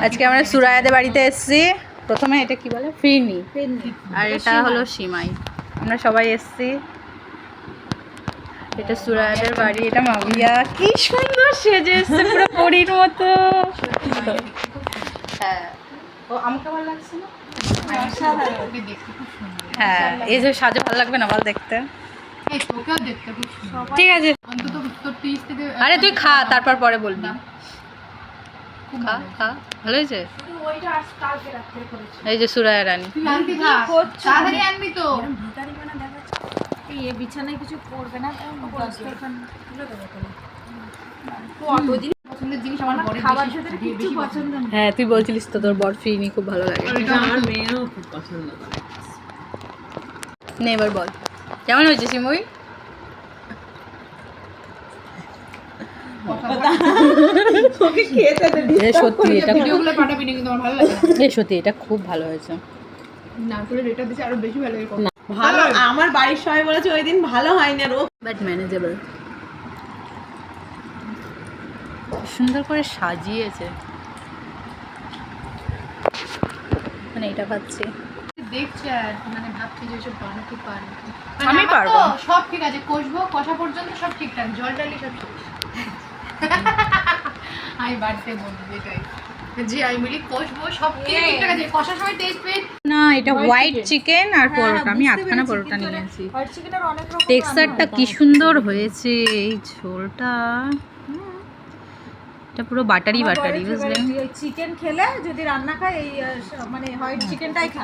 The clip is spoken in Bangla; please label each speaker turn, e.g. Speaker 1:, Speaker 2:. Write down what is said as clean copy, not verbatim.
Speaker 1: আজকে আমরা সুরায়াদের বাড়িতে এসেছি। প্রথমে এটা কি বলে, ফিরনি, আর এটা হলো সিমাই। আমরা সবাই এসেছি। এটা সুরায়াদের বাড়ি, এটা মাবিয়া। কি সুন্দর সেজে এসছে, পুরো পরীর মতো। হ্যাঁ, ও আমাকে ভালো লাগছে না? হ্যাঁ, এই যে সাজে ভালো লাগবে না বল দেখতে? ঠিক আছে, আরে তুই খা, তারপর পরে বলবি। খা খা, ভালো হয়েছে। এই যে সুরায়া রানী।
Speaker 2: বিছানায় কিছু করবে না,
Speaker 1: হ্যাঁ, তুই বলছিলিস তো তোর বর ফিরনি খুব ভালো লাগে।
Speaker 3: আমার মেয়েও খুব পছন্দ করে।
Speaker 1: নে এবার বল, কেমন হয়েছে সিমুই? সত্যি এটা খুব ভালো হয়েছে।
Speaker 3: ভালো, আমার বাড়ির সবাই বলেছে ওই দিন ভালো হয়নি, আর
Speaker 1: বাট ম্যানেজেবল। সুন্দর করে সাজিয়েছে, মানে এটা ভাবছি
Speaker 2: দেখছি আর মানে ভাবছি যে সব বানাতে পারি।
Speaker 1: আমি পারবো,
Speaker 2: সব ঠিক আছে, কষবো, কষা পর্যন্ত সব ঠিকঠাক, জল ডালি সব ঠিক। আমি বাড়িতে বলবো এটাই যে আমি বলি কষবো, সব ঠিকঠাক আছে, কষার সময় টেস্ট পেয়ে
Speaker 1: না। এটা হোয়াইট চিকেন আর পরোটা, আমি আধখানা পরোটা নিয়েছি। টেক্সচারটা কি সুন্দর হয়েছে, এই ঝোলটা এটা পুরো বাটারি বাটারি, বুঝলে?
Speaker 2: চিকেন খেলে যদি রান্না খায় এই মানে হোয়াইট চিকেনটাই খায়।